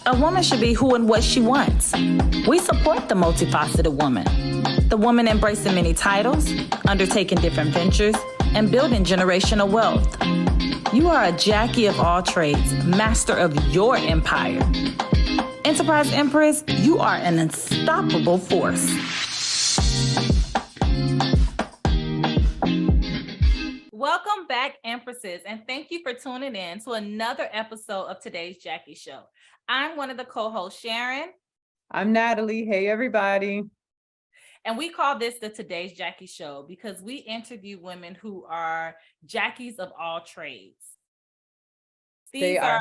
A woman should be who and what she wants. We support the multifaceted woman, the woman embracing many titles, undertaking different ventures, and building generational wealth. You are a Jackie of all trades, master of your empire. Enterprise Empress, you are an unstoppable force. Welcome back, Empresses, and thank you for tuning in to another episode of today's Jackie Show. I'm one of the co-hosts, Sharon. I'm Natalie. Hey, everybody. And we call this the Today's Jackie Show because we interview women who are Jackies of all trades. They are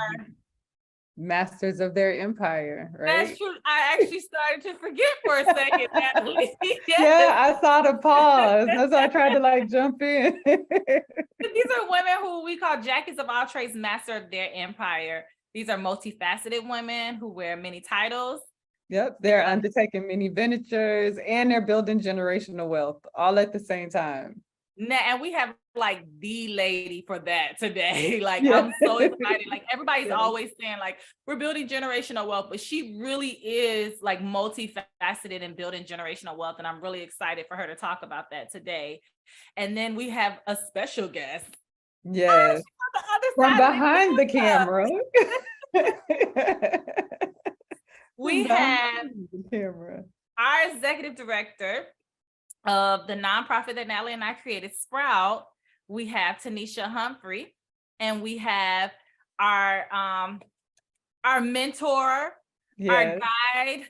masters of their empire, right? That's true. I actually started to forget for a second, Natalie. Yes. Yeah, I saw the pause. That's why I tried to jump in. These are women who we call Jackies of all trades, master of their empire. These are multifaceted women who wear many titles. Yep, they're undertaking many ventures and they're building generational wealth all at the same time. And we have the lady for that today. I'm so excited. Everybody's always saying we're building generational wealth, but she really is multifaceted and building generational wealth. And I'm really excited for her to talk about that today. And then we have a special guest. Yes. From behind the camera. We have our executive director of the nonprofit that Natalie and I created, Sprout. We have Tanisha Humphrey, and we have our mentor, our guide,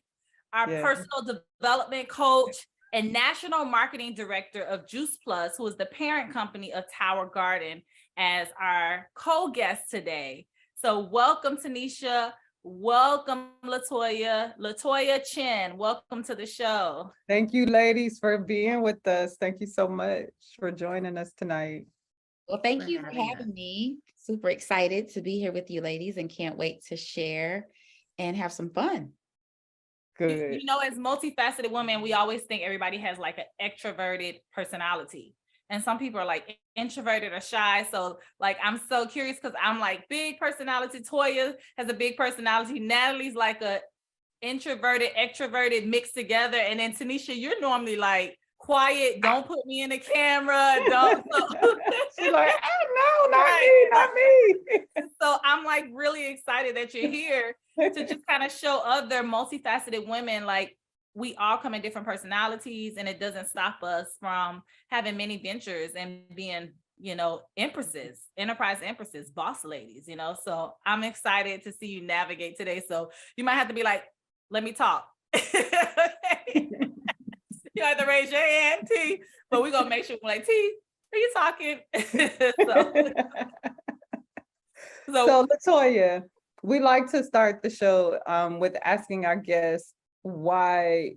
our personal development coach, and national marketing director of Juice Plus, who is the parent company of Tower Garden, as our co-guest today. So welcome, Tanisha. Welcome, Latoya Chen. Welcome to the show. Thank you, ladies, for being with us. Thank you so much for joining us tonight. Well, thank you for having me. Super excited to be here with you, ladies, and can't wait to share and have some fun. Good. As multifaceted women, we always think everybody has an extroverted personality. And some people are introverted or shy. So I'm so curious because I'm big personality. Toya has a big personality. Natalie's a introverted, extroverted mixed together. And then Tanisha, you're normally quiet. Don't put me in the camera. Don't. She's no, not me. So I'm really excited that you're here to just kind of show other multifaceted women we all come in different personalities, and it doesn't stop us from having many ventures and being, empresses, enterprise empresses, boss ladies, So I'm excited to see you navigate today. So you might have to be let me talk. You have to raise your hand, T, but we're going to make sure we're T, are you talking? So Latoya, we like to start the show with asking our guests why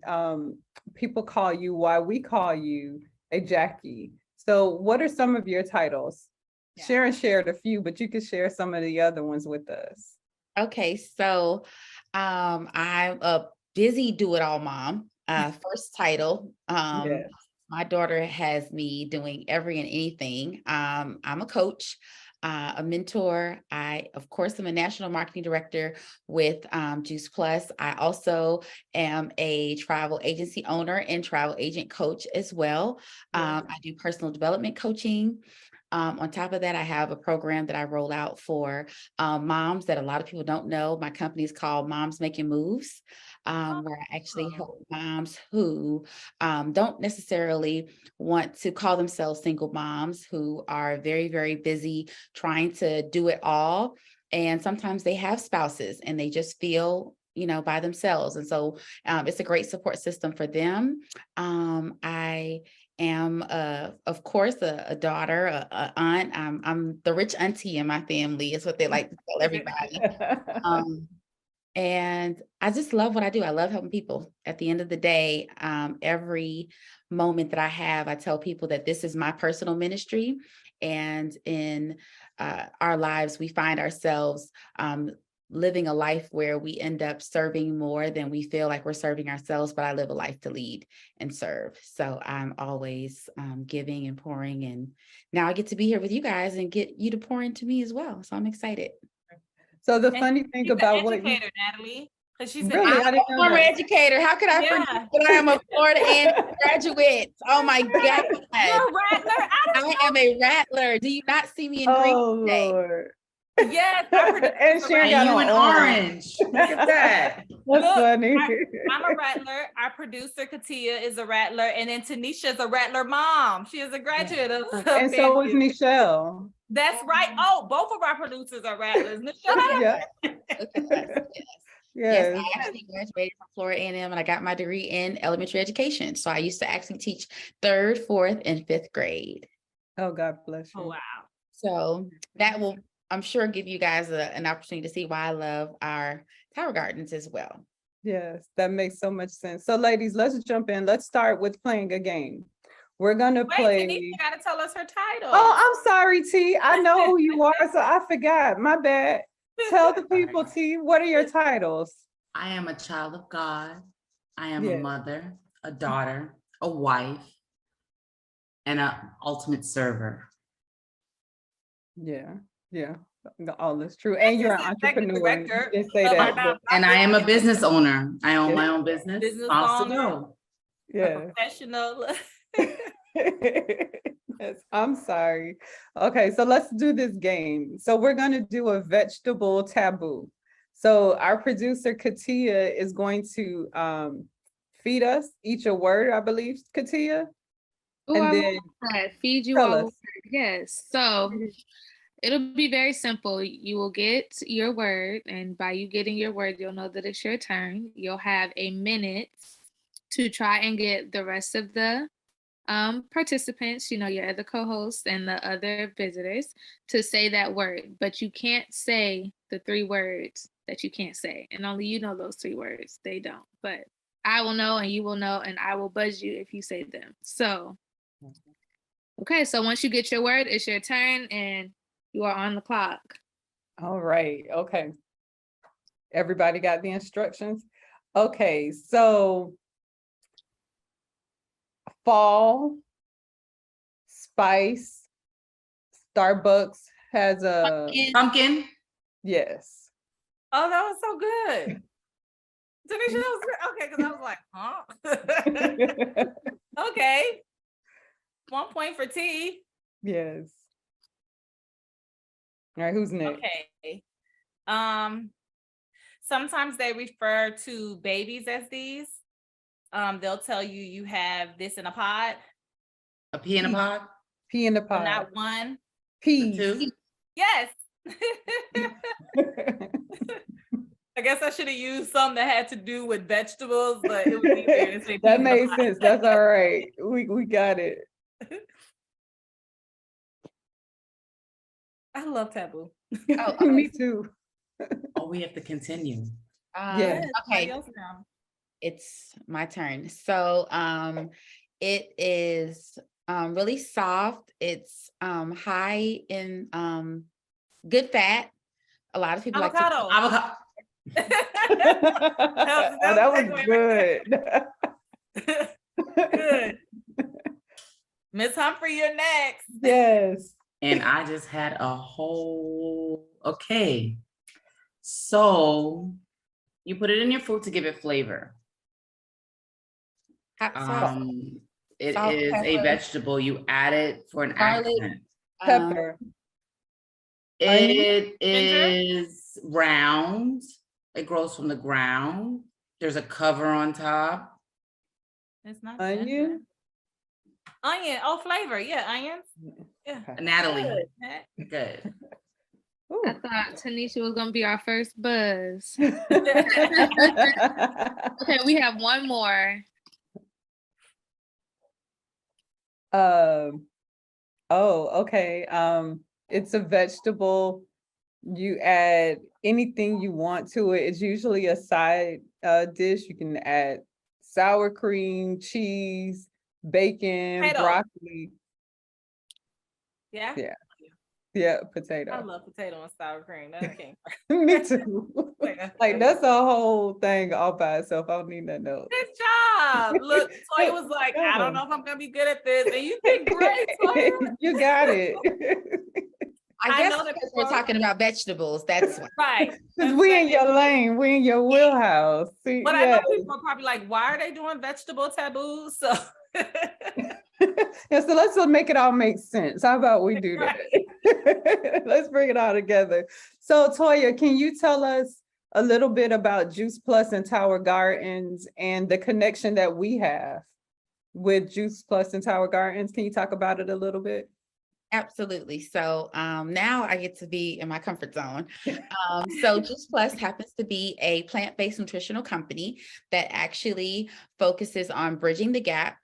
people call you, why we call you a Jackie. So what are some of your titles? Yeah. Sharon shared a few, but you could share some of the other ones with us. Okay, so I'm a busy do-it-all mom. First title, my daughter has me doing every and anything. I'm a coach, a mentor. I, of course, am a national marketing director with Juice Plus. I also am a travel agency owner and travel agent coach as well. I do personal development coaching. On top of that, I have a program that I roll out for moms that a lot of people don't know. My company is called Moms Making Moves, where I actually help moms who don't necessarily want to call themselves single moms, who are very, very busy trying to do it all. And sometimes they have spouses and they just feel by themselves. And so it's a great support system for them. I am, of course, a daughter, a aunt. I'm the rich auntie in my family is what they like to tell everybody. And I just love what I do. I love helping people. At the end of the day, every moment that I have, I tell people that this is my personal ministry. And in our lives, we find ourselves living a life where we end up serving more than we feel like we're serving ourselves, but I live a life to lead and serve. So I'm always giving and pouring, and now I get to be here with you guys and get you to pour into me as well. So I'm excited. So the funny thing she's about an what educator, Natalie, because she's really, I'm a former educator. How could I forget that I am a Florida A&M graduate? Oh my God. You're a rattler. I am a rattler. Do you not see me in green today? Lord. Yes, and Sharon got you in orange. Look at that. That's funny. I'm a rattler. Our producer Katia is a rattler, and then Tanisha is a rattler mom. She is a graduate of and so is Michelle. That's right. Oh, both of our producers are rattlers. Michelle, Yeah. Yes, I actually graduated from Florida A&M and I got my degree in elementary education. So I used to actually teach 3rd, 4th, and 5th grade. Oh, God bless you. Oh, wow. So that will, I'm sure, give you guys an opportunity to see why I love our Tower Gardens as well. Yes, that makes so much sense. So ladies, let's jump in. Let's start with playing a game. We're gonna play. Tanisha gotta tell us her title. Oh, I'm sorry, T. I know who you are, so I forgot. My bad. Tell the people, T, what are your titles? I am a child of God. I am a mother, a daughter, a wife, and an ultimate server. Yeah. All is true. And you're an entrepreneur. You say that. And I am a business owner. I own my own business. Boss to go. Yeah. Professional. Yes, I'm sorry. Okay, so let's do this game. So we're going to do a vegetable taboo. So our producer Katia is going to feed us each a word, I believe, Katia. Oh, and then feed you all a word. Yes. So it'll be very simple. You will get your word, and by you getting your word, you'll know that it's your turn. You'll have a minute to try and get the rest of the participants, your other co-hosts and the other visitors, to say that word, but you can't say the 3 words that you can't say, and only you know those 3 words. They don't, but I will know and you will know, and I will buzz you if you say them. So okay, so once you get your word, it's your turn and you are on the clock. All right. Okay, everybody got the instructions? Okay, so fall, spice, Starbucks has a pumpkin. Yes. Oh, that was so good. Tanisha, that was good. Okay, because I was like, huh? Okay. 1 point for T. Yes. All right, who's next? Okay. Sometimes they refer to babies as these. They'll tell you have this in a pod. A pea in a pod? Pea in a pod. But not one. Peas. 2? Yes. I guess I should have used some that had to do with vegetables, but it was easier to say that made sense. That's all right. We got it. I love taboo. Oh, okay. Me too. Oh, we have to continue. Yeah. Okay. It's my turn. So it is really soft. It's high in good fat. A lot of people avocado. like avocado. that was good. Good. Miss Humphrey, you're next. Yes. And I just had a whole, okay. So you put it in your food to give it flavor. It is pepper. A vegetable. You add it for an accent. Pepper. It is round. It grows from the ground. There's a cover on top. It's not onion. Ginger. Onion. Oh, flavor. Yeah, onions. Yeah. Natalie. Good. Ooh. I thought Tanisha was gonna be our first buzz. Okay, we have one more. Okay. It's a vegetable. You add anything you want to it. It's usually a side dish. You can add sour cream, cheese, bacon, potato. Broccoli. Yeah. Yeah, potato. I love potato and sour cream. That came Me too. Like that's a whole thing all by itself. I don't need that else. Good job. Look, Toya was like, I don't know if I'm gonna be good at this. And you did great, Toya. You got it. I I guess because we're talking about vegetables, that's why. Right. Because we in your lane, we in your wheelhouse. See, but I know people are probably like, why are they doing vegetable taboos? So yeah, so let's make it all make sense. How about we do that? Let's bring it all together. So Toya, can you tell us a little bit about Juice Plus and Tower Gardens and the connection that we have with Juice Plus and Tower Gardens? Can you talk about it a little bit? Absolutely. So now I get to be in my comfort zone. So Juice Plus happens to be a plant-based nutritional company that actually focuses on bridging the gap,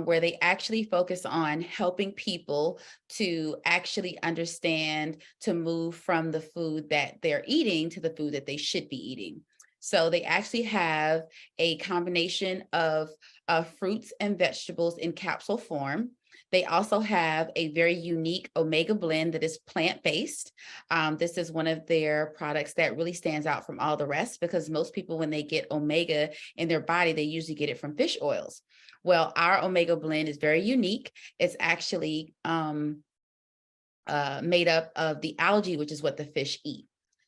where they actually focus on helping people to actually understand to move from the food that they're eating to the food that they should be eating. So they actually have a combination of fruits and vegetables in capsule form. They also have a very unique omega blend that is plant-based. This is one of their products that really stands out from all the rest, because most people, when they get omega in their body, they usually get it from fish oils. Well, our omega blend is very unique. It's actually made up of the algae, which is what the fish eat.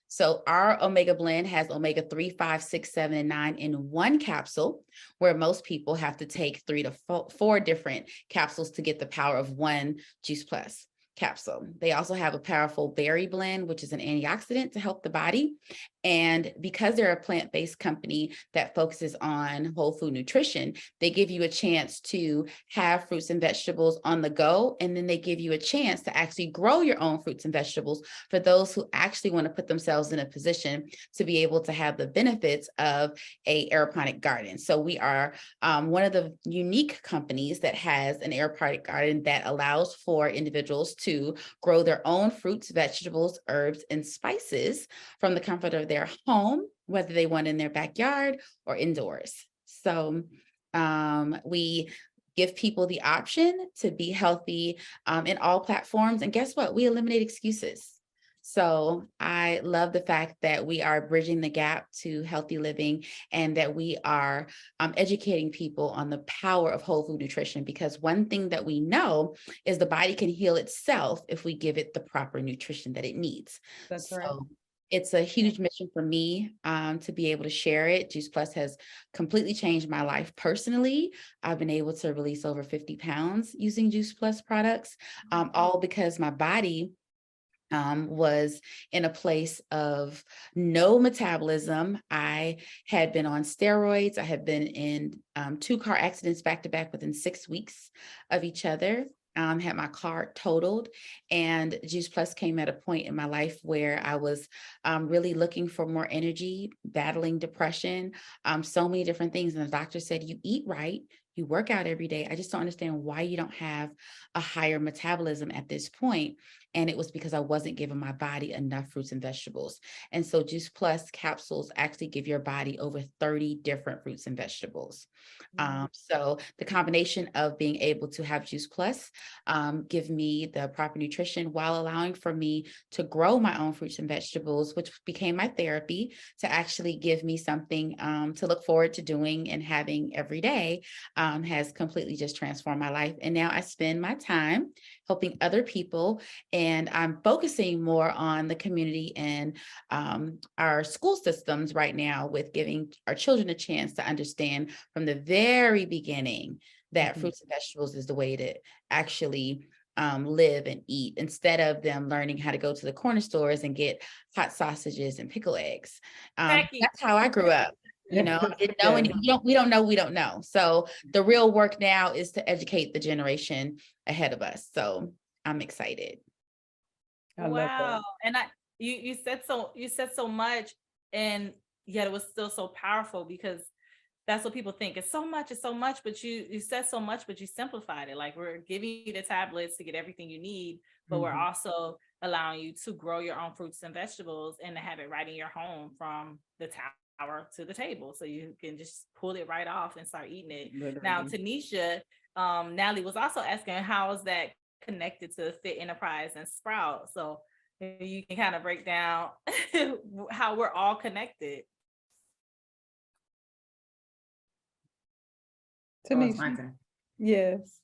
So our omega blend has omega 3, 5, 6, 7, and 9 in one capsule, where most people have to take 3 to 4 different capsules to get the power of one Juice Plus capsule. They also have a powerful berry blend, which is an antioxidant to help the body. And because they're a plant-based company that focuses on whole food nutrition, they give you a chance to have fruits and vegetables on the go. And then they give you a chance to actually grow your own fruits and vegetables for those who actually want to put themselves in a position to be able to have the benefits of a aeroponic garden. So we are one of the unique companies that has an aeroponic garden that allows for individuals to grow their own fruits, vegetables, herbs, and spices from the comfort of their home, whether they want in their backyard or indoors. So we give people the option to be healthy in all platforms. And guess what? We eliminate excuses. So I love the fact that we are bridging the gap to healthy living, and that we are educating people on the power of whole food nutrition, because one thing that we know is the body can heal itself if we give it the proper nutrition that it needs. That's right. It's a huge mission for me to be able to share it. Juice Plus has completely changed my life personally. I've been able to release over 50 pounds using Juice Plus products, all because my body was in a place of no metabolism. I had been on steroids. I had been in 2 car accidents back to back within 6 weeks of each other. Had my car totaled, and Juice Plus came at a point in my life where I was really looking for more energy, battling depression, so many different things. And the doctor said, you eat right, you work out every day. I just don't understand why you don't have a higher metabolism at this point. And it was because I wasn't giving my body enough fruits and vegetables. And so Juice Plus capsules actually give your body over 30 different fruits and vegetables. So the combination of being able to have Juice Plus give me the proper nutrition while allowing for me to grow my own fruits and vegetables, which became my therapy, to actually give me something to look forward to doing and having every day, has completely just transformed my life. And now I spend my time helping other people, and I'm focusing more on the community and our school systems right now, with giving our children a chance to understand from the very beginning that fruits and vegetables is the way to actually live and eat, instead of them learning how to go to the corner stores and get hot sausages and pickle eggs. That's how I grew up. You know, I didn't know any, we don't know. So the real work now is to educate the generation ahead of us. So I'm excited. Wow. And you said so much, and yet it was still so powerful, because that's what people think. It's so much, but you said so much, but you simplified it. Like, we're giving you the tablets to get everything you need, but we're also allowing you to grow your own fruits and vegetables and to have it right in your home, from the tower to the table. So you can just pull it right off and start eating it. Literally. Now, Tanisha, Natalie was also asking, how is that connected to Fit Enterprise and Sprout? So you can kind of break down how we're all connected. Tanisha. Yes.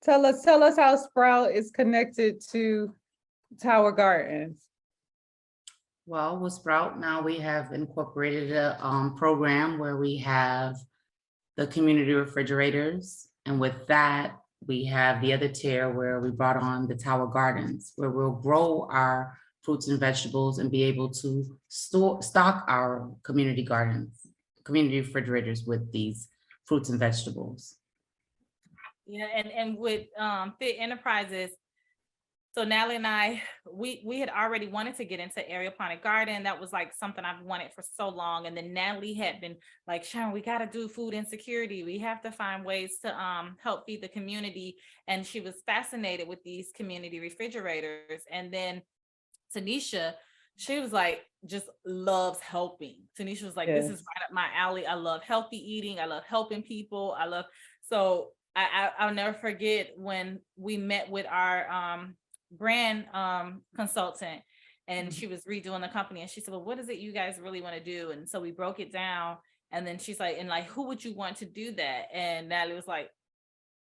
Tell us how Sprout is connected to Tower Gardens? Well, with Sprout, now we have incorporated a program where we have the community refrigerators. And with that, we have the other tier where we brought on the Tower Gardens, where we'll grow our fruits and vegetables and be able to stock our community gardens, community refrigerators with these fruits and vegetables. Yeah, and with Fit Enterprises, so Natalie and I, we had already wanted to get into aeroponic garden. That was like something I've wanted for so long. And then Natalie had been like, Sharon, we got to do food insecurity. We have to find ways to help feed the community. And she was fascinated with these community refrigerators. And then Tanisha, she was like, just loves helping. Tanisha was like, this is right up my alley. I love healthy eating. I love helping people. So I'll never forget when we met with our brand consultant, and she was redoing the company, and she said, well, what is it you guys really want to do? And so we broke it down, and then she's like, and like, who would you want to do that? And Natalie was like,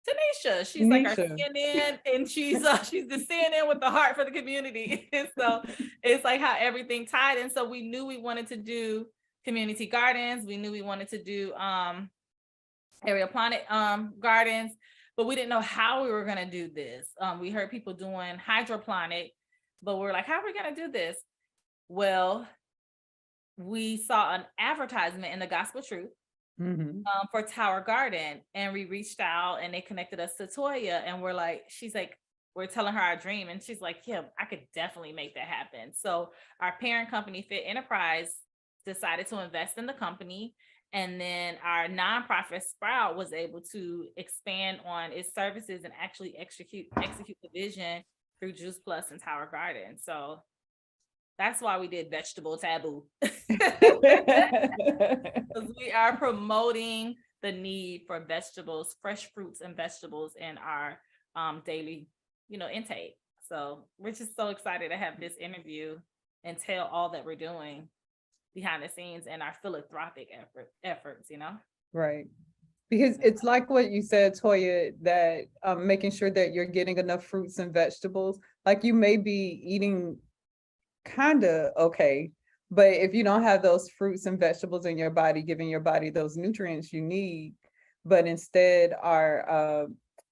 Tanisha. She's like our CNN, and she's the CNN with the heart for the community. And so it's like how everything tied. And so we knew we wanted to do community gardens. We knew we wanted to do aeroponic gardens, but we didn't know how we were going to do this. We heard people doing hydroponic, but we're like, how are we going to do this? Well, we saw an advertisement in the Gospel Truth for Tower Garden, and we reached out, and they connected us to Latoya, and she's like, we're telling her our dream, and she's like, yeah, I could definitely make that happen. So our parent company, Fit Enterprise, decided to invest in the company. And then our nonprofit Sprout was able to expand on its services and actually execute the vision through Juice Plus and Tower Garden. So that's why we did Vegetable Taboo. Because we are promoting the need for vegetables, fresh fruits and vegetables in our daily, intake. So we're just so excited to have this interview and tell all that we're doing behind the scenes and our philanthropic efforts, Right. Because it's like what you said, Toya, that making sure that you're getting enough fruits and vegetables. Like, you may be eating kind of okay, but if you don't have those fruits and vegetables in your body, giving your body those nutrients you need, but instead are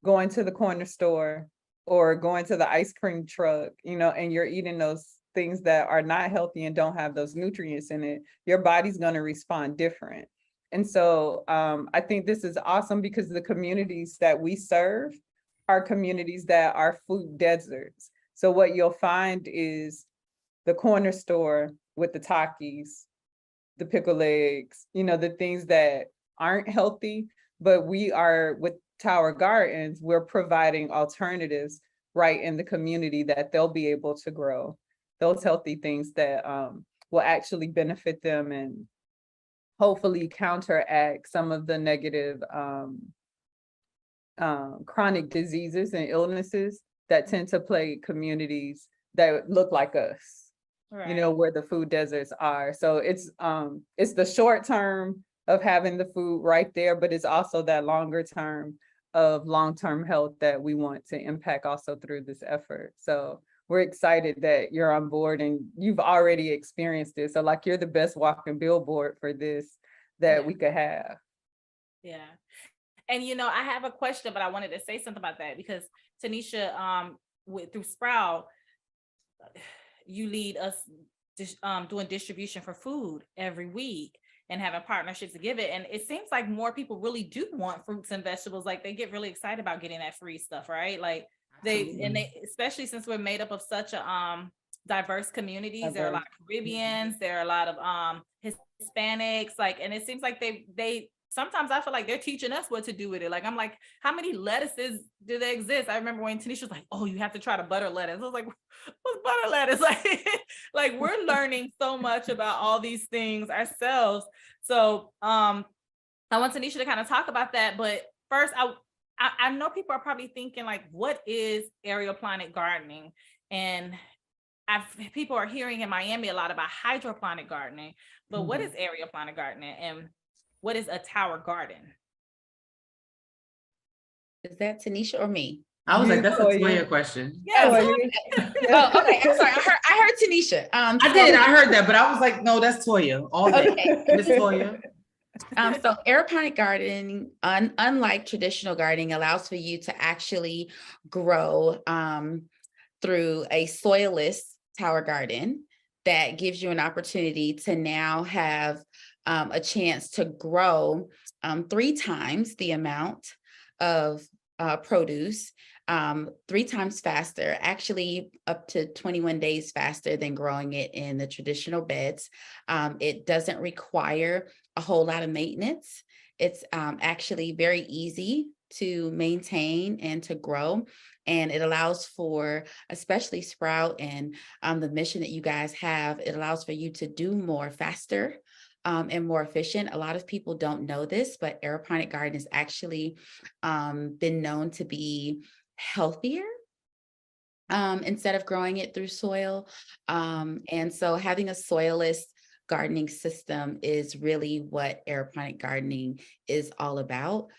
going to the corner store or going to the ice cream truck, and you're eating those things that are not healthy and don't have those nutrients in it, your body's going to respond different. And so I think this is awesome, because the communities that we serve are communities that are food deserts. So what you'll find is the corner store with the Takis, the pickled eggs, the things that aren't healthy, but we are with Tower Gardens, we're providing alternatives right in the community that they'll be able to grow those healthy things that will actually benefit them and hopefully counteract some of the negative chronic diseases and illnesses that tend to plague communities that look like us, right. Where the food deserts are. So it's the short term of having the food right there, but it's also that longer term of long-term health that we want to impact also through this effort. So we're excited that you're on board and you've already experienced this. So like, you're the best walking billboard for this that we could have. Yeah. And, I have a question, but I wanted to say something about that, because Tanisha, through Sprout, you lead us doing distribution for food every week and having partnerships to give it. And it seems like more people really do want fruits and vegetables. Like, they get really excited about getting that free stuff, right? Like, they especially since we're made up of such a diverse communities. There are a lot of Caribbeans, there are a lot of Hispanics, and it seems like they sometimes I feel like they're teaching us what to do with it. Like, I'm like, how many lettuces do they exist? I remember when Tanisha was like, oh, you have to try the butter lettuce. I was like, what's butter lettuce? Like we're learning so much about all these things ourselves. So I want Tanisha to kind of talk about that. But first, I know people are probably thinking, like, what is aeroponic gardening? And people are hearing in Miami a lot about hydroponic gardening, but what is aeroponic gardening, and what is a tower garden? Is that Tanisha or me? I was like, that's a Latoya. Toya question. Yeah. Oh, okay. I'm sorry. I heard Tanisha. I heard that, but I was like, no, that's Toya. All day. Okay. Miss Toya. So aeroponic gardening, unlike traditional gardening, allows for you to actually grow through a soilless tower garden that gives you an opportunity to now have a chance to grow 3 times the amount of produce, 3 times faster, actually up to 21 days faster than growing it in the traditional beds. It doesn't require a whole lot of maintenance. It's actually very easy to maintain and to grow. And it allows for, especially Sprout and the mission that you guys have, it allows for you to do more faster and more efficient. A lot of people don't know this, but aeroponic garden has actually been known to be healthier instead of growing it through soil. And so having a soilless gardening system is really what aeroponic gardening is all about.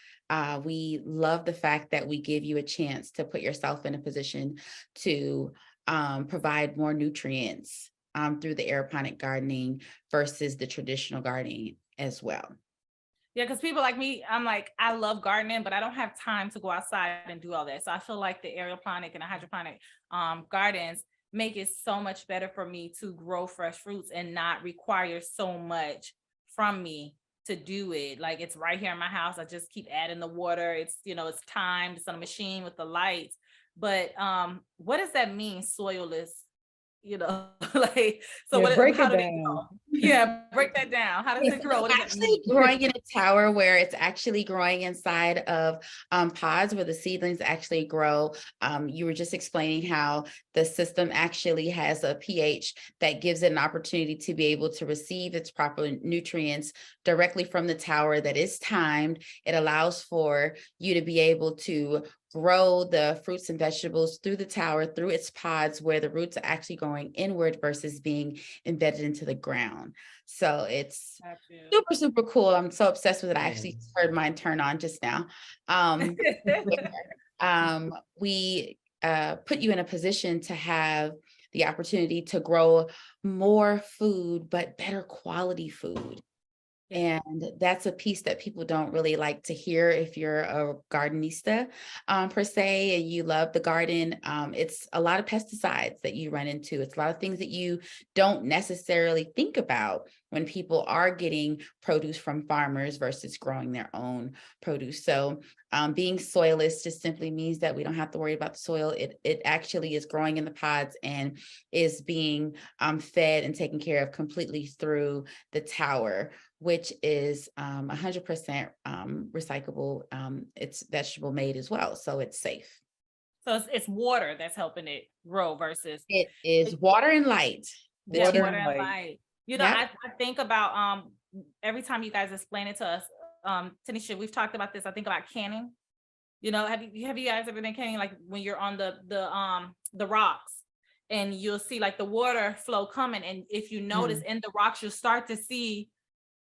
We love the fact that we give you a chance to put yourself in a position to provide more nutrients through the aeroponic gardening versus the traditional gardening as well. Yeah, because people like me, I'm like, I love gardening, but I don't have time to go outside and do all that. So I feel like the aeroponic and the hydroponic gardens make it so much better for me to grow fresh fruits and not require so much from me to do it. Like, it's right here in my house. I just keep adding the water. It's, it's timed. It's on a machine with the lights. But what does that mean, soilless? Like, so Yeah, break it down. Yeah, break that down. How does it grow? What does that mean? Growing in a tower where it's actually growing inside of pods where the seedlings actually grow. You were just explaining how the system actually has a pH that gives it an opportunity to be able to receive its proper nutrients directly from the tower that is timed. It allows for you to be able to grow the fruits and vegetables through the tower, through its pods, where the roots are actually going inward versus being embedded into the ground. So it's super, super cool. I'm so obsessed with it. I actually heard mine turn on just now. We put you in a position to have the opportunity to grow more food, but better quality food. And that's a piece that people don't really like to hear if you're a gardenista per se, and you love the garden. It's a lot of pesticides that you run into. It's a lot of things that you don't necessarily think about when people are getting produce from farmers versus growing their own produce. So being soilless just simply means that we don't have to worry about the soil. It actually is growing in the pods and is being fed and taken care of completely through the tower, which is 100% recyclable. It's vegetable made as well, so it's safe. So it's water that's helping it grow versus it is water and light. Water and light. Yep. I think about every time you guys explain it to us, Tanisha, we've talked about this. I think about canning. Have you guys ever been canning, like when you're on the rocks and you'll see like the water flow coming, and if you notice in the rocks, you'll start to see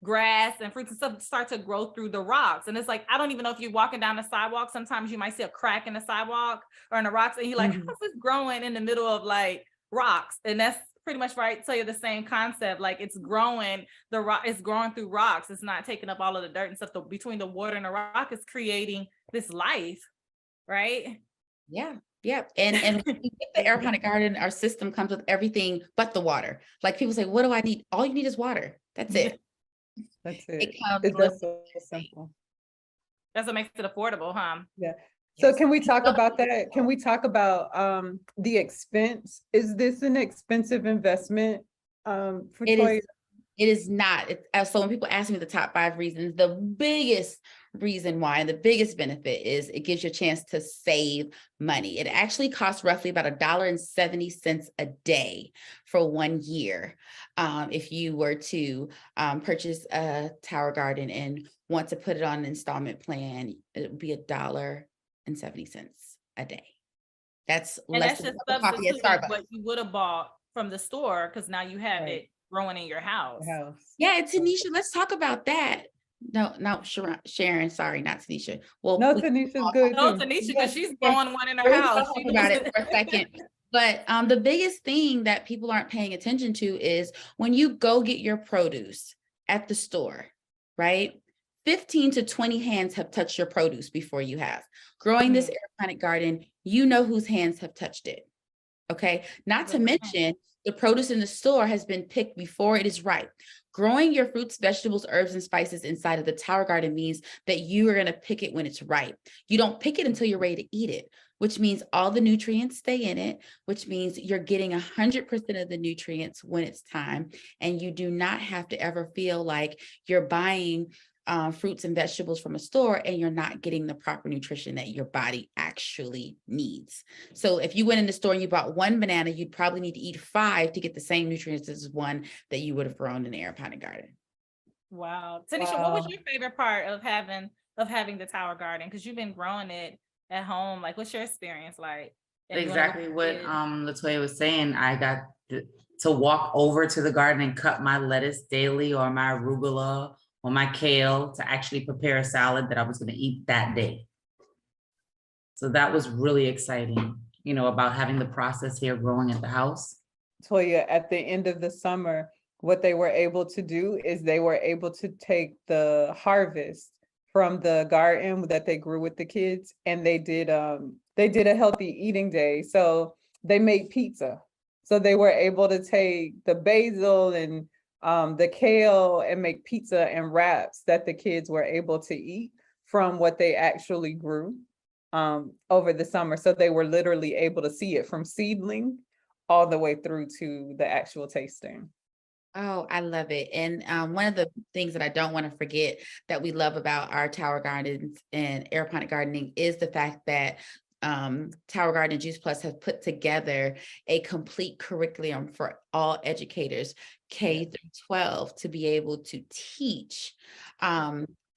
grass and fruits and stuff start to grow through the rocks. And it's like, I don't even know if you're walking down the sidewalk, sometimes you might see a crack in the sidewalk or in the rocks, and you're like, how's this growing in the middle of like rocks? And that's pretty much right. Tell you the same concept. Like, it's growing, it's growing through rocks. It's not taking up all of the dirt and stuff. Between the water and the rock is creating this life, right? Yeah. And when you get the aeroponic garden, our system comes with everything but the water. Like, people say, what do I need? All you need is water. That's it. That's it. It's so simple. That's what makes it affordable, huh? Yeah. So can we talk about that? Can we talk about the expense? Is this an expensive investment for Toya? It is not. So when people ask me the top 5 reasons, the biggest reason why and the biggest benefit is it gives you a chance to save money. It actually costs roughly about $1.70 a day for 1 year. If you were to purchase a tower garden and want to put it on an installment plan, it would be $1.70 a day. That's less than a coffee at Starbucks. What you would have bought from the store, because now you have it growing in your house. Yeah, Tanisha, let's talk about that. No, Sharon, sorry, not Tanisha. Well, no, Tanisha's good No, too. Tanisha, because she's growing one in her we're house. gonna talk about it for a second. But the biggest thing that people aren't paying attention to is when you go get your produce at the store, right? 15 to 20 hands have touched your produce before you have. Growing this aeroponic garden, you know whose hands have touched it. Okay. Not to mention the produce in the store has been picked before it is ripe. Growing your fruits, vegetables, herbs, and spices inside of the tower garden means that you are going to pick it when it's ripe. You don't pick it until you're ready to eat it, which means all the nutrients stay in it, which means you're getting 100% of the nutrients when it's time. And you do not have to ever feel like you're buying fruits and vegetables from a store and you're not getting the proper nutrition that your body actually needs. So if you went in the store and you bought one banana, you'd probably need to eat 5 to get the same nutrients as one that you would have grown in an aeroponic garden. Wow. Tanisha, what was your favorite part of having the tower garden? Because you've been growing it at home. Like, what's your experience like? Exactly what Latoya was saying. I got to walk over to the garden and cut my lettuce daily, or my arugula, or my kale, to actually prepare a salad that I was going to eat that day. So that was really exciting, you know, about having the process here growing at the house. Toya, at the end of the summer, what they were able to do is they were able to take the harvest from the garden that they grew with the kids, and they did a healthy eating day. So they made pizza. So they were able to take the basil and the kale and make pizza and wraps that the kids were able to eat from what they actually grew over the summer. So they were literally able to see it from seedling all the way through to the actual tasting. Oh, I love it. And one of the things that I don't want to forget that we love about our tower gardens and aeroponic gardening is the fact that Tower Garden Juice Plus has put together a complete curriculum for all educators, K through 12, to be able to teach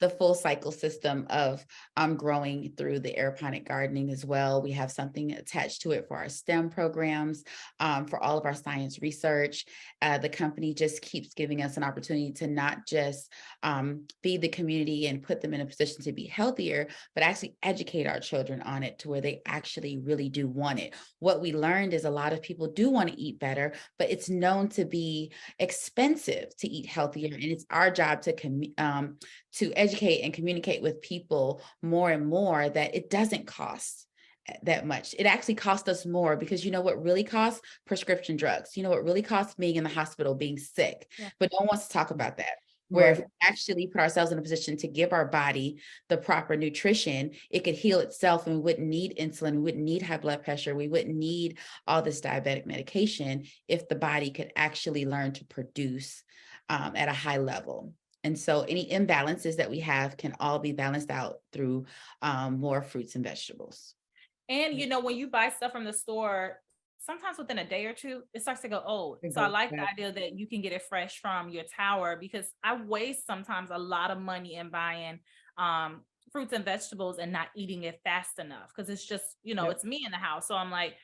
the full cycle system of growing through the aeroponic gardening as well. We have something attached to it for our STEM programs, for all of our science research. The company just keeps giving us an opportunity to not just feed the community and put them in a position to be healthier, but actually educate our children on it to where they actually really do want it. What we learned is a lot of people do want to eat better, but it's known to be expensive to eat healthier. And it's our job to educate and communicate with people more and more that it doesn't cost that much. It actually costs us more, because you know what really costs? Prescription drugs. You know what really costs? Being in the hospital, being sick. But no one wants to talk about that. Where if we actually put ourselves in a position to give our body the proper nutrition, it could heal itself, and we wouldn't need insulin, we wouldn't need high blood pressure, we wouldn't need all this diabetic medication if the body could actually learn to produce at a high level. And so any imbalances that we have can all be balanced out through more fruits and vegetables. And, you know, when you buy stuff from the store, sometimes within a day or two, it starts to go old. So I like the idea that you can get it fresh from your tower, because I waste sometimes a lot of money in buying fruits and vegetables and not eating it fast enough, because it's just, you know, it's me in the house. So I'm like,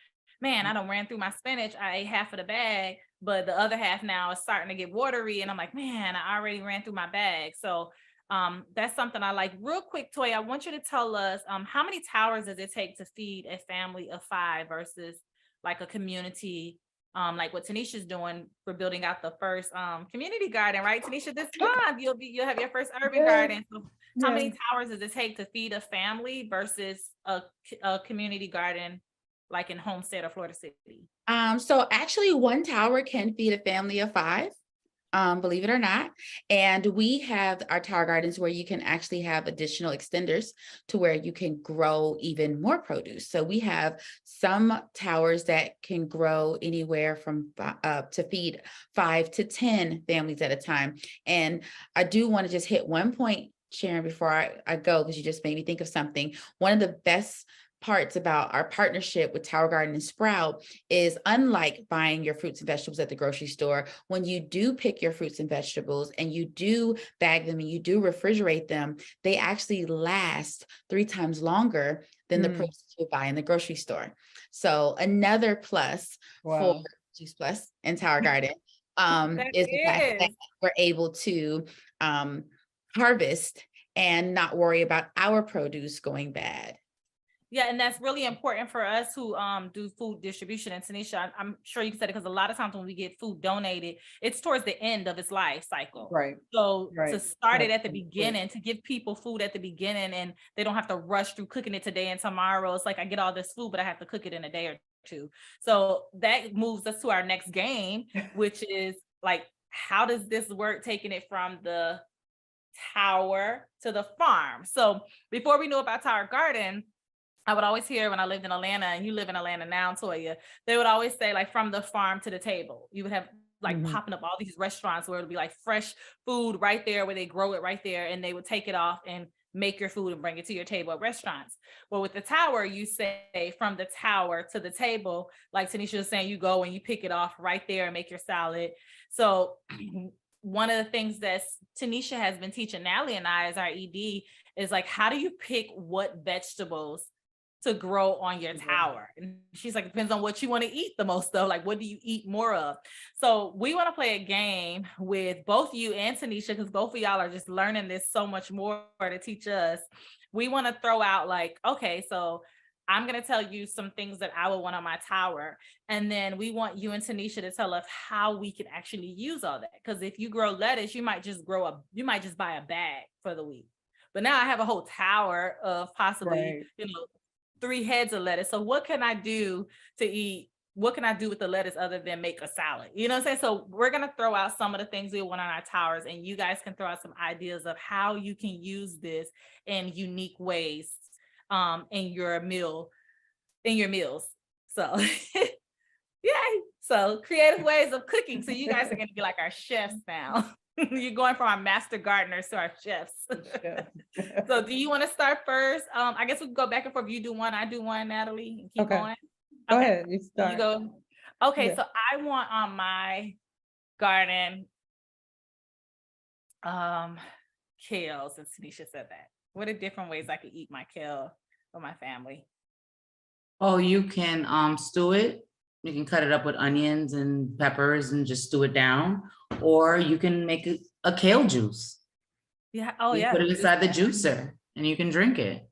man, I done ran through my spinach. I ate half of the bag, but the other half now is starting to get watery. And I'm like, man, I already ran through my bag. So that's something I like. Real quick, Toy, I want you to tell us how many towers does it take to feed a family of 5 versus like a community, like what Tanisha's doing. We're building out the first community garden, right, Tanisha? This month you'll have your first urban garden. So how many towers does it take to feed a family versus a community garden like in Homestead or Florida City? So actually one tower can feed a family of 5. Believe it or not. And we have our tower gardens where you can actually have additional extenders to where you can grow even more produce. So we have some towers that can grow anywhere from to feed 5 to 10 families at a time. And I do want to just hit one point, Sharon, before I go, because you just made me think of something. One of the best parts about our partnership with Tower Garden and Sprout is, unlike buying your fruits and vegetables at the grocery store, when you do pick your fruits and vegetables and you do bag them and you do refrigerate them, they actually last 3 times longer than the produce you buy in the grocery store. So another plus for Juice Plus and Tower Garden is the fact that we're able to harvest and not worry about our produce going bad. Yeah, and that's really important for us who do food distribution. And Tanisha, I'm sure you can say it, because a lot of times when we get food donated, it's towards the end of its life cycle. Right. So Right. to start it at the beginning, to give people food at the beginning, and they don't have to rush through cooking it today and tomorrow. It's like, I get all this food, but I have to cook it in a day or two. So that moves us to our next game, which is like, how does this work, taking it from the tower to the farm? So before we knew about Tower Garden, I would always hear, when I lived in Atlanta, and you live in Atlanta now, Toya, they would always say, like, from the farm to the table. You would have like popping up all these restaurants where it would be like fresh food right there, where they grow it right there, and they would take it off and make your food and bring it to your table at restaurants. Well, with the tower, you say from the tower to the table, like Tanisha was saying, you go and you pick it off right there and make your salad. So one of the things that Tanisha has been teaching Natalie and I as our ED is like, how do you pick what vegetables to grow on your tower? And she's like, it depends on what you want to eat the most of. Like, what do you eat more of? So we want to play a game with both you and Tanisha, because both of y'all are just learning this so much more to teach us. We want to throw out like, okay, so I'm going to tell you some things that I would want on my tower. And then we want you and Tanisha to tell us how we can actually use all that. Because if you grow lettuce, you might just buy a bag for the week. But now I have a whole tower of possibly, 3 heads of lettuce. So what can I do to eat? What can I do with the lettuce other than make a salad? You know what I'm saying? So we're going to throw out some of the things we want on our towers, and you guys can throw out some ideas of how you can use this in unique ways in your meals. So yay. So creative ways of cooking. So you guys are going to be like our chefs now. You're going from our master gardeners to our chefs. So do you want to start first? I guess we can go back and forth. You do one, I do one, Natalie, and keep going. Go ahead. You start. You go. Okay, so I want on my garden kale, since Tanisha said that. What are different ways I could eat my kale for my family? Oh, you can stew it. You can cut it up with onions and peppers and just stew it down. Or you can make a kale juice. Yeah. Oh, you put it inside the juicer and you can drink it.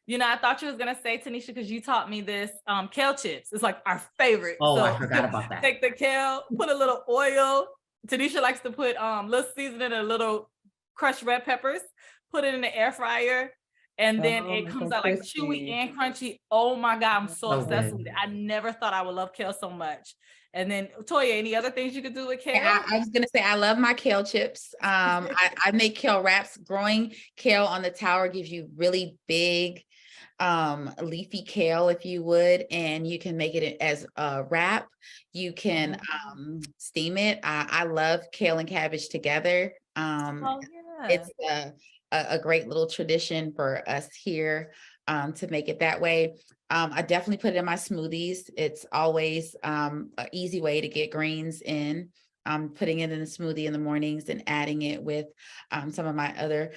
You know, I thought you was gonna say, Tanisha, because you taught me this kale chips. It's like our favorite. Oh, so I forgot about that. Take the kale, put a little oil. Tanisha likes to put little seasoning and a little crushed red peppers. Put it in the air fryer, and then it comes out like chewy and crunchy. Oh my God, I'm so obsessed with it. I never thought I would love kale so much. And then Toya, any other things you could do with kale? I was gonna say, I love my kale chips. I make kale wraps. Growing kale on the tower gives you really big leafy kale, if you would, and you can make it as a wrap. You can steam it. I love kale and cabbage together. It's a great little tradition for us here to make it that way. I definitely put it in my smoothies. It's always an easy way to get greens in. Putting it in the smoothie in the mornings and adding it with some of my other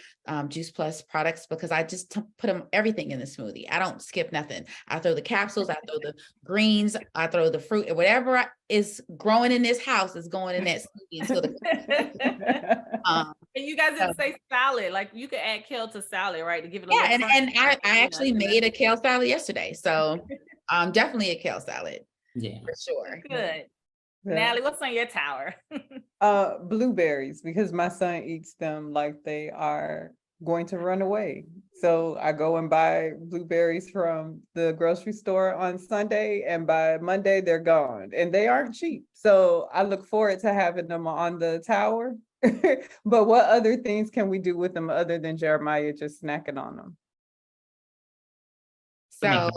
Juice Plus products, because I just put everything in the smoothie. I don't skip nothing. I throw the capsules, I throw the greens, I throw the fruit, whatever is growing in this house is going in that smoothie until and you guys didn't say salad. Like, you could add kale to salad, right? To give it a and I actually made a kale salad yesterday. So definitely a kale salad. Yeah, for sure. Good. Natalie, what's on your tower? Blueberries, because my son eats them like they are going to run away. So I go and buy blueberries from the grocery store on Sunday, and by Monday they're gone, and they aren't cheap. So I look forward to having them on the tower. But what other things can we do with them other than Jeremiah just snacking on them? So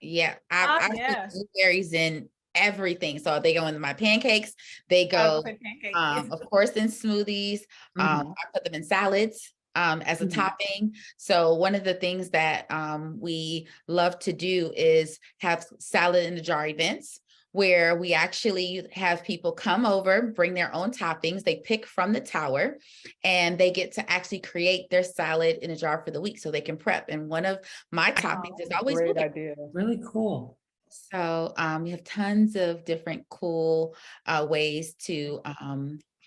yeah, I put blueberries in everything. So they go into my pancakes. They go, of course, in smoothies. I put them in salads as a topping. So one of the things that we love to do is have salad in the jar events, where we actually have people come over, bring their own toppings. They pick from the tower, and they get to actually create their salad in a jar for the week so they can prep. And one of my toppings is always great idea. Really cool. So we have tons of different cool ways to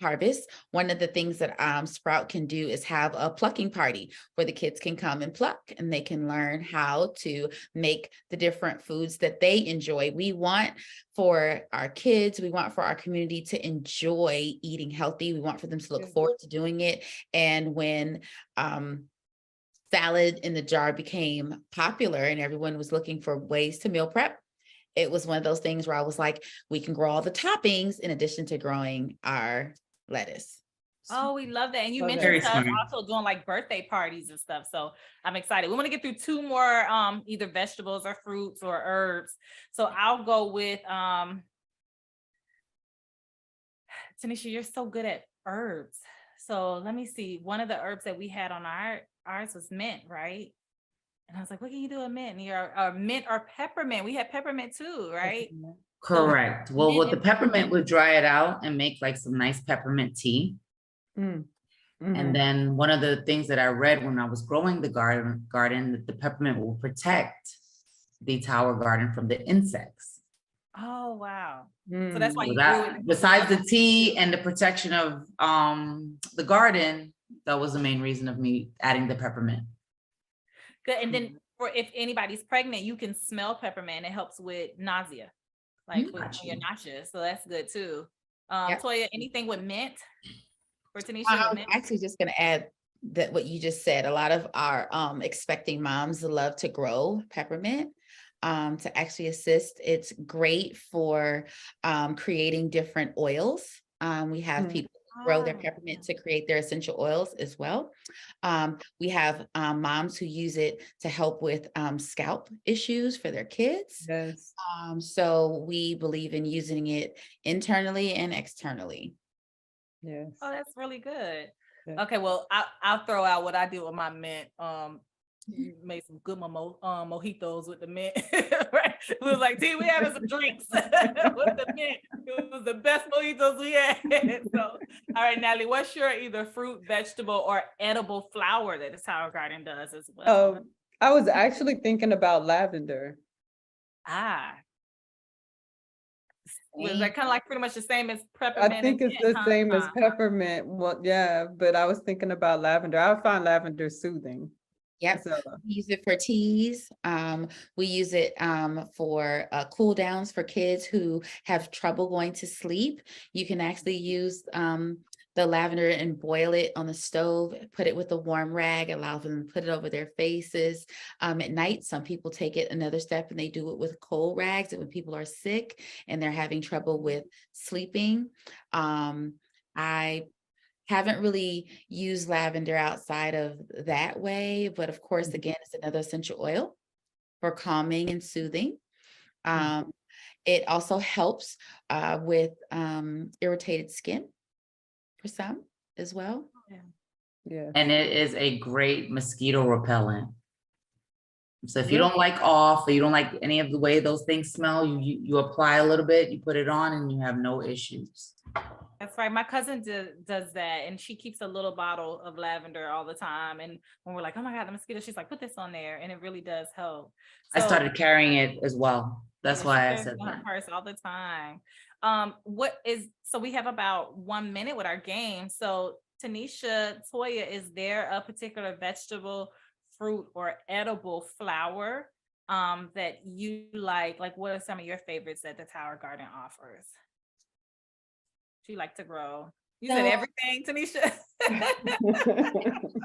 harvest, one of the things that Sprout can do is have a plucking party where the kids can come and pluck and they can learn how to make the different foods that they enjoy. We want for our kids, we want for our community to enjoy eating healthy. We want for them to look forward to doing it. And when salad in the jar became popular and everyone was looking for ways to meal prep, it was one of those things where I was like, we can grow all the toppings in addition to growing our lettuce. Oh, we love that. And you mentioned Very us smart. also doing like birthday parties and stuff. So I'm excited. We want to get through two more either vegetables or fruits or herbs. So I'll go with Tanisha, you're so good at herbs. So let me see. One of the herbs that we had on ours was mint, right? And I was like, what can you do with mint? And mint or peppermint. We had peppermint too, right? Correct. So, Well, mint with the and peppermint, would dry it out and make like some nice peppermint tea. And then one of the things that I read when I was growing the garden, that the peppermint will protect the tower garden from the insects. Oh, wow. So that's why So you that, grew it. besides the tea and the protection of the garden, that was the main reason of me adding the peppermint. Good. And then for if anybody's pregnant, you can smell peppermint. It helps with nausea, like when you're nauseous. So that's good too. Toya, anything with mint for Tanisha? I'm actually just going to add that what you just said. A lot of our expecting moms love to grow peppermint to actually assist. It's great for creating different oils. We have people grow their peppermint to create their essential oils as well. We have moms who use it to help with scalp issues for their kids. Yes. So we believe in using it internally and externally. Yes. Oh, that's really good. Yeah. Okay, well, I'll throw out what I did with my mint. You made some good mojitos with the mint. Right? It was like, we having some drinks with the mint. It was the best mojitos we had. So, all right, Natalie, what's your either fruit, vegetable, or edible flower that the Tower Garden does as well? I was actually thinking about lavender. Was that kind of like pretty much the same as peppermint? I think it's the same as peppermint. Well, yeah, but I was thinking about lavender. I find lavender soothing. Yep. So, we use it for teas. We use it for cool downs for kids who have trouble going to sleep. You can actually use the lavender and boil it on the stove, put it with a warm rag, allow them to put it over their faces. At night, some people take it another step and they do it with cold rags. And when people are sick and they're having trouble with sleeping, I haven't really used lavender outside of that way, but of course, again, it's another essential oil for calming and soothing. It also helps with irritated skin for some as well. Yeah. And it is a great mosquito repellent. So if you don't like or you don't like any of the way those things smell, you apply a little bit, you put it on and you have no issues. That's right. My cousin does that, and she keeps a little bottle of lavender all the time. And when we're like, "Oh my God, the mosquito," she's like, "Put this on there," and it really does help. So, I started carrying it as well. That's why I said that. Purse all the time. So we have about 1 minute with our game. So Tanisha, Toya, is there a particular vegetable, fruit, or edible flower that you like? Like, what are some of your favorites that the Tower Garden offers? You like to grow? You said everything, Tanisha.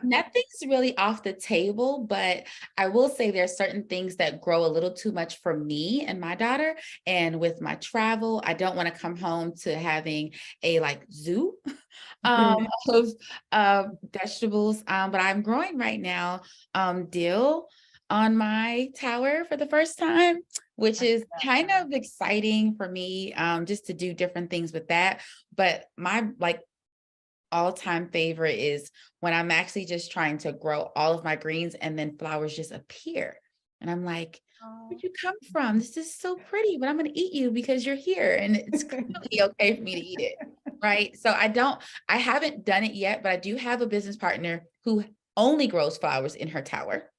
Nothing's really off the table, but I will say there's certain things that grow a little too much for me and my daughter. And with my travel, I don't want to come home to having a zoo of vegetables. But I'm growing right now dill on my tower for the first time, which is kind of exciting for me, just to do different things with that. But my all-time favorite is when I'm actually just trying to grow all of my greens and then flowers just appear. And I'm like, where'd you come from? This is so pretty, but I'm going to eat you because you're here. And it's completely okay for me to eat it. Right. So I haven't done it yet, but I do have a business partner who only grows flowers in her tower.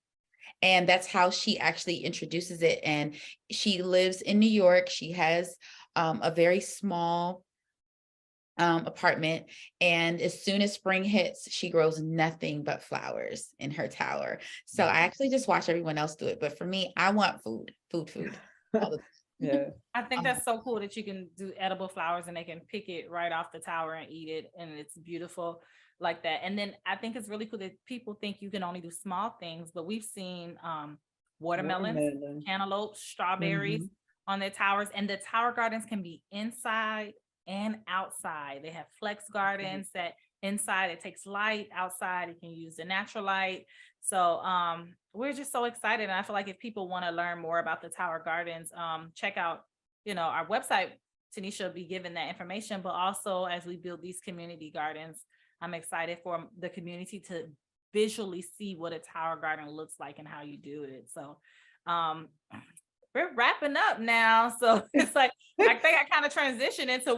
And that's how she actually introduces it. And she lives in New York. She has a very small apartment. And as soon as spring hits, she grows nothing but flowers in her tower. So I actually just watch everyone else do it. But for me, I want food. All the Yeah. I think that's so cool that you can do edible flowers and they can pick it right off the tower and eat it. And it's beautiful like that. And then I think it's really cool that people think you can only do small things, but we've seen watermelons, cantaloupes, strawberries on their towers. And the tower gardens can be inside and outside. They have flex gardens that inside it takes light, outside it can use the natural light. So we're just so excited. And I feel like if people want to learn more about the tower gardens, check out, our website. Tanisha will be giving that information, but also as we build these community gardens, I'm excited for the community to visually see what a tower garden looks like and how you do it. So we're wrapping up now. So it's like, I think I kind of transitioned into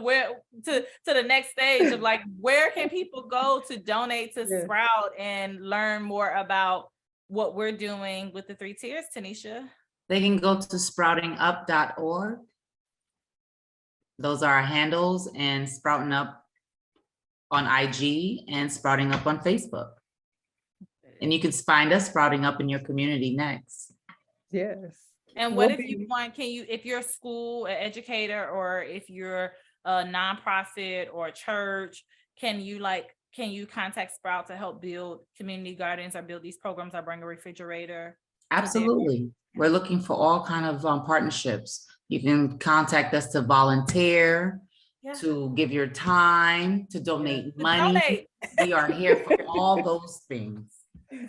to the next stage of like, where can people go to donate to Sprout and learn more about what we're doing with the 3 tiers, Tanisha? They can go to sproutingup.org. Those are our handles, and Sprouting Up on IG and Sprouting Up on Facebook. And you can find us Sprouting Up in your community next. Yes. And what if you want, if you're a school, an educator, or if you're a nonprofit or a church, can you contact Sprout to help build community gardens or build these programs or bring a refrigerator? Absolutely. We're looking for all kind of partnerships. You can contact us to volunteer, to give your time, to donate money. We are here for all those things.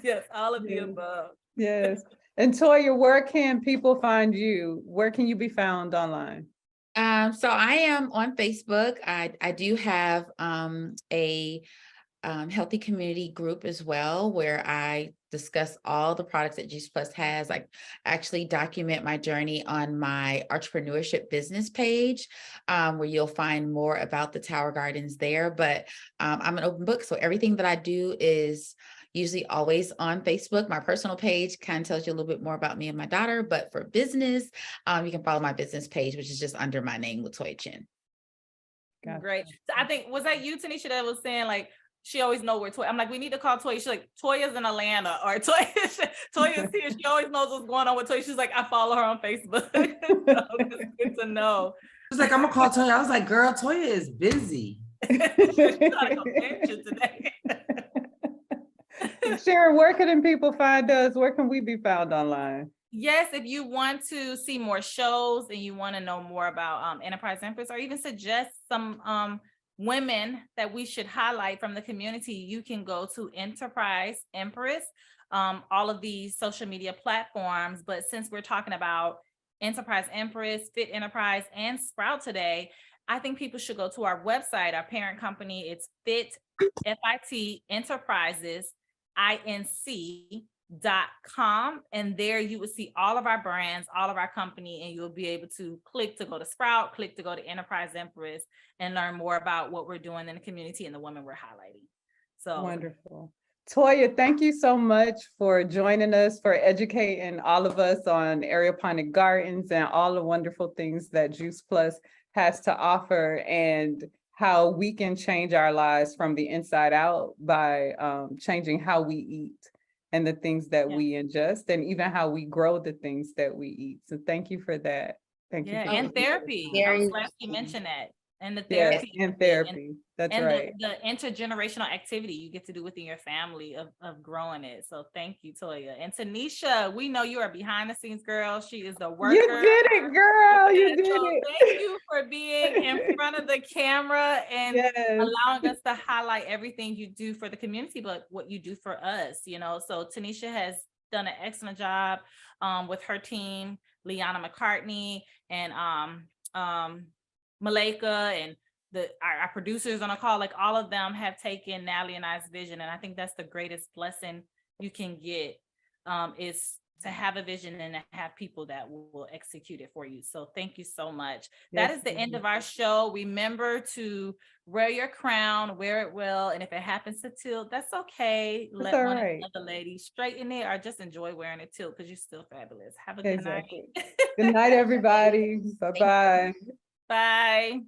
Yes, all of the above. Yes. And Toya, where can people find you? Where can you be found online? So I am on Facebook. I do have a healthy community group as well, where I discuss all the products that Juice Plus has. I actually document my journey on my entrepreneurship business page, where you'll find more about the Tower Gardens there. But I'm an open book, so everything that I do is usually always on Facebook. My personal page kind of tells you a little bit more about me and my daughter, but for business, you can follow my business page, which is just under my name, Latoya Chin. Gotcha. Great. So I think, was that you, Tanisha, that was saying like, she always knows where Toya, I'm like, we need to call Toya. She's like, Toya's in Atlanta, or Toya's here. She always knows what's going on with Toya. She's like, I follow her on Facebook. So it's good to know. She's like, I'm gonna call Toya. I was like, girl, Toya is busy. She's trying to go picture today. Sharon, where can people find us? Where can we be found online? Yes, if you want to see more shows and you want to know more about Enterprise Empress, or even suggest some women that we should highlight from the community, you can go to Enterprise Empress, all of these social media platforms. But since we're talking about Enterprise Empress, Fit Enterprise, and Sprout today, I think people should go to our website, our parent company. It's FIT Enterprises inc.com, and there you will see all of our brands, all of our company, and you'll be able to click to go to Sprout, click to go to Enterprise Empress, and learn more about what we're doing in the community and the women we're highlighting. So wonderful. Toya, thank you so much for joining us, for educating all of us on aeroponic gardens and all the wonderful things that Juice Plus has to offer, and how we can change our lives from the inside out by changing how we eat and the things that we ingest, and even how we grow the things that we eat. So thank you for that. Thank you. And therapy. I was glad you mentioned that. And the therapy. Yes, and therapy. That's right. The intergenerational activity you get to do within your family of growing it. So thank you, Toya. And Tanisha, we know you are behind the scenes, girl. She is the worker. You did it, girl. You did it. Thank you for being in front of the camera and allowing us to highlight everything you do for the community, but what you do for us, So Tanisha has done an excellent job with her team, Liana McCartney and Malika, and our producers on a call. Like, all of them have taken Natalie and I's vision, and I think that's the greatest blessing you can get, is to have a vision and to have people that will execute it for you. So thank you so much. That is the end of our show. Remember to wear your crown, wear it well, and if it happens to tilt, that's okay. Let one of the other ladies straighten it, or just enjoy wearing it tilt, because you're still fabulous. Have a good night. Good night, everybody. Bye-bye. Bye.